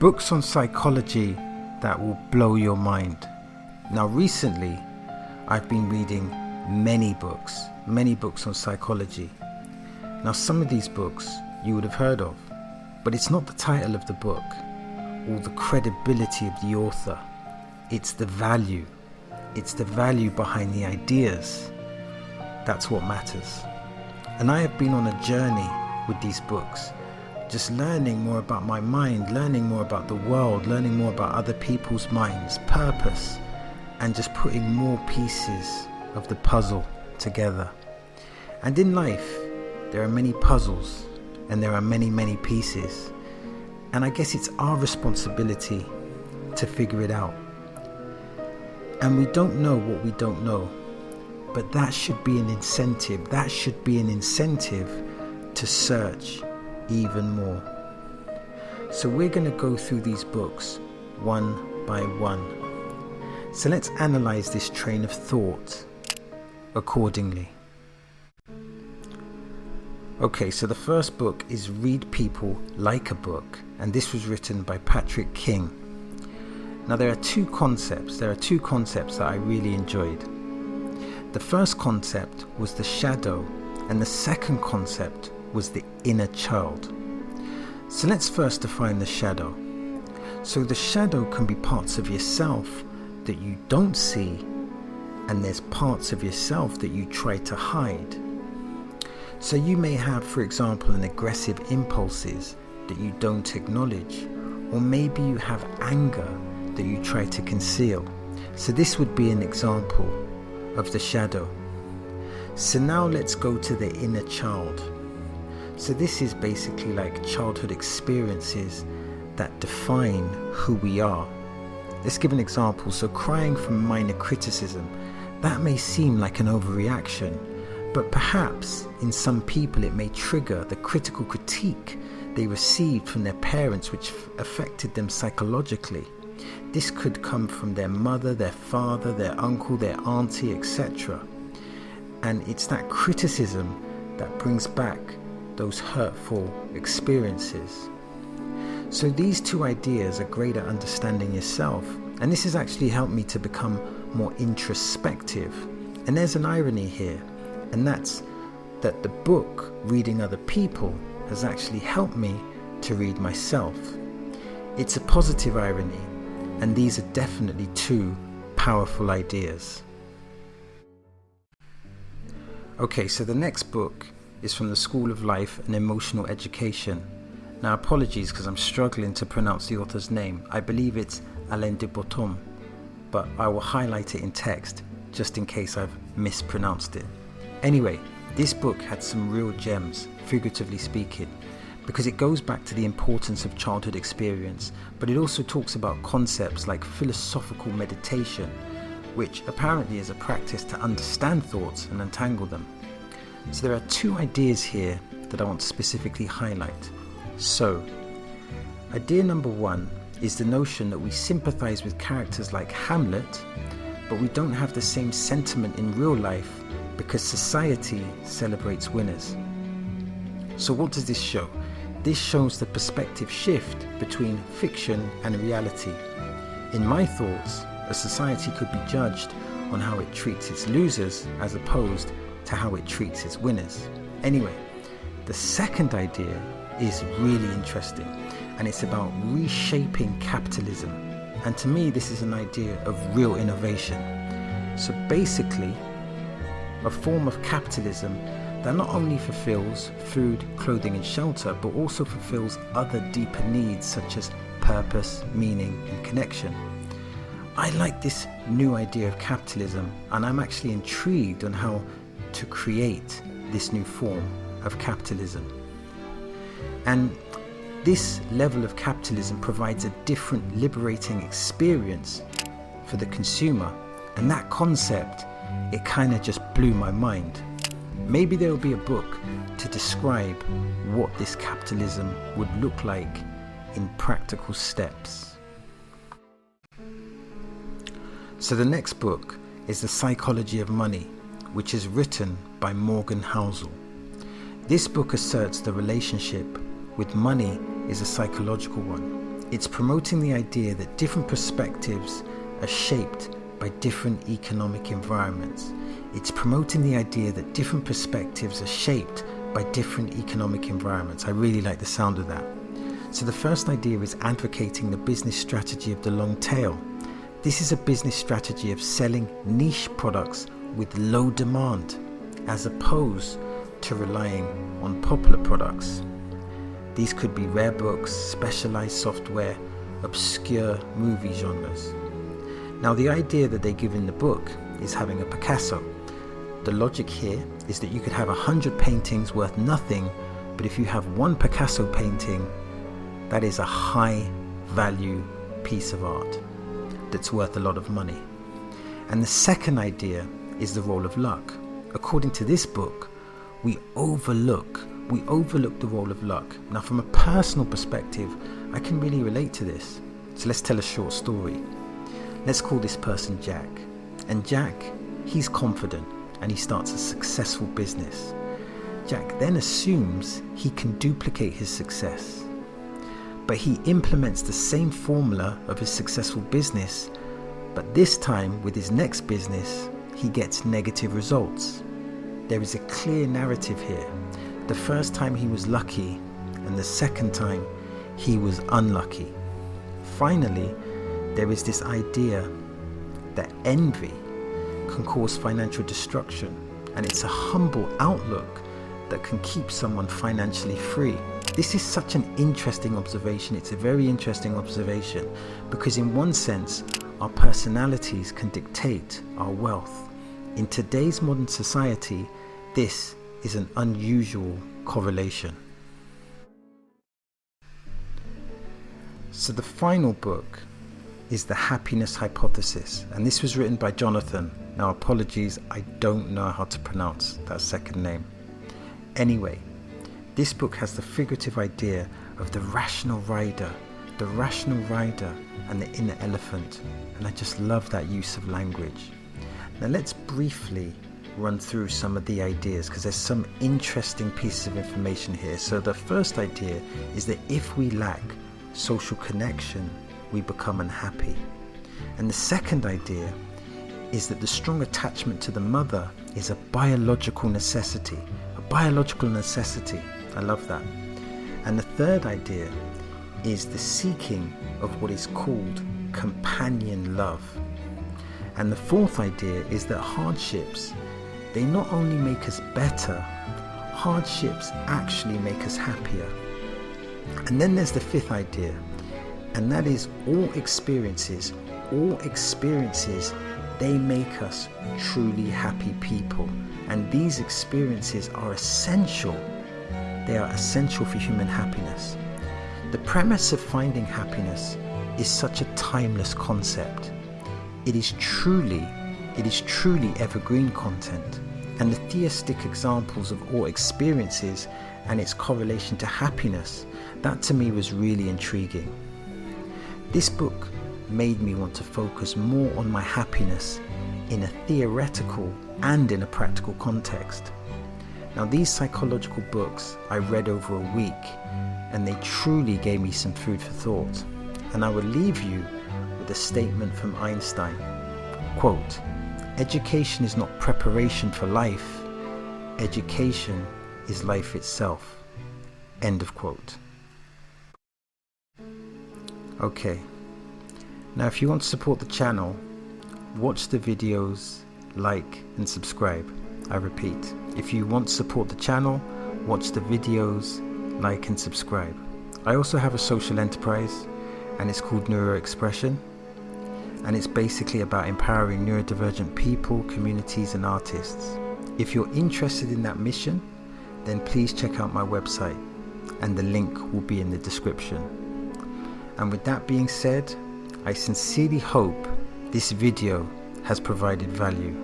Books on psychology that will blow your mind. Now recently, I've been reading many books on psychology. Now some of these books you would have heard of, but it's not the title of the book or the credibility of the author. It's the value. It's the value behind the ideas. That's what matters. And I have been on a journey with these books, just learning more about my mind, learning more about the world, learning more about other people's minds, purpose, and just putting more pieces of the puzzle together. And in life, there are many puzzles and there are many pieces. And I guess it's our responsibility to figure it out. And we don't know what we don't know, but that should be an incentive. That should be an incentive to search even more. So we're going to go through these books one by one. So let's analyze this train of thought accordingly. Okay, so the first book is Read People Like a Book, and this was written by Patrick King. Now there are two concepts that I really enjoyed. The first concept was the shadow, and the second concept was the inner child. So let's first define the shadow. So the shadow can be parts of yourself that you don't see, and there's parts of yourself that you try to hide. So you may have, for example, an aggressive impulses that you don't acknowledge, or maybe you have anger that you try to conceal. So this would be an example of the shadow. So now let's go to the inner child. So this is basically like childhood experiences that define who we are. Let's give an example. So crying from minor criticism, that may seem like an overreaction, but perhaps in some people it may trigger the critical critique they received from their parents, which affected them psychologically. This could come from their mother, their father, their uncle, their auntie, etc. And it's that criticism that brings back those hurtful experiences. So these two ideas are great at understanding yourself, and this has actually helped me to become more introspective. And there's an irony here, and that's that the book Reading Other People has actually helped me to read myself. It's a positive irony, and these are definitely two powerful ideas. Okay, so the next book is from the School of Life and Emotional Education. Now apologies because I'm struggling to pronounce the author's name. I believe it's Alain de Botton, but I will highlight it in text just in case I've mispronounced it. Anyway, this book had some real gems, figuratively speaking, because it goes back to the importance of childhood experience, but it also talks about concepts like philosophical meditation, which apparently is a practice to understand thoughts and untangle them. So there are two ideas here that I want to specifically highlight. So, idea number one is the notion that we sympathize with characters like Hamlet, but we don't have the same sentiment in real life because society celebrates winners. So what does this show? This shows the perspective shift between fiction and reality. In my thoughts, a society could be judged on how it treats its losers as opposed to how it treats its winners. Anyway, the second idea is really interesting, and it's about reshaping capitalism. And to me, this is an idea of real innovation. So basically, a form of capitalism that not only fulfills food, clothing and shelter, but also fulfills other deeper needs such as purpose, meaning and connection. I like this new idea of capitalism, and I'm actually intrigued on how to create this new form of capitalism. And this level of capitalism provides a different liberating experience for the consumer, and that concept, it kind of just blew my mind. Maybe there will be a book to describe what this capitalism would look like in practical steps. So the next book is The Psychology of Money, which is written by Morgan Housel. This book asserts the relationship with money is a psychological one. It's promoting the idea that different perspectives are shaped by different economic environments. It's promoting the idea that different perspectives are shaped by different economic environments. I really like the sound of that. So the first idea is advocating the business strategy of the long tail. This is a business strategy of selling niche products with low demand, as opposed to relying on popular products. These could be rare books, specialized software, obscure movie genres. Now, the idea that they give in the book is having a Picasso. The logic here is that you could have 100 paintings worth nothing, but if you have one Picasso painting, that is a high value piece of art that's worth a lot of money. And the second idea is the role of luck. According to this book, we overlook the role of luck. Now, from a personal perspective, I can really relate to this. So let's tell a short story. Let's call this person Jack. And Jack, he's confident and he starts a successful business. Jack then assumes he can duplicate his success. But he implements the same formula of his successful business, but this time with his next business, he gets negative results. There is a clear narrative here. The first time he was lucky, and the second time he was unlucky. Finally, there is this idea that envy can cause financial destruction, and it's a humble outlook that can keep someone financially free. This is such an interesting observation. It's a very interesting observation because in one sense, our personalities can dictate our wealth. In today's modern society, this is an unusual correlation. So the final book is The Happiness Hypothesis, and this was written by Jonathan. Now, apologies, I don't know how to pronounce that second name. Anyway, this book has the figurative idea of the rational rider and the inner elephant, and I just love that use of language. Now let's briefly run through some of the ideas because there's some interesting pieces of information here. So the first idea is that if we lack social connection, we become unhappy. And the second idea is that the strong attachment to the mother is a biological necessity. I love that. And the third idea is the seeking of what is called companion love. And the fourth idea is that hardships, they not only make us better, hardships actually make us happier. And then there's the fifth idea, and that is all experiences, they make us truly happy people. And these experiences are essential. They are essential for human happiness. The premise of finding happiness is such a timeless concept. It is truly evergreen content. And the theistic examples of all experiences and its correlation to happiness, that to me was really intriguing. This book made me want to focus more on my happiness in a theoretical and in a practical context. Now, these psychological books I read over a week, and they truly gave me some food for thought. And I will leave you with a statement from Einstein. Quote, "Education is not preparation for life. Education is life itself." End of quote. Okay, now if you want to support the channel, watch the videos, like and subscribe. I repeat, if you want to support the channel, watch the videos, like and subscribe. I also have a social enterprise, and it's called Neuro Expression, and it's basically about empowering neurodivergent people, communities and artists. If you're interested in that mission, then please check out my website, and the link will be in the description. And with that being said, I sincerely hope this video has provided value.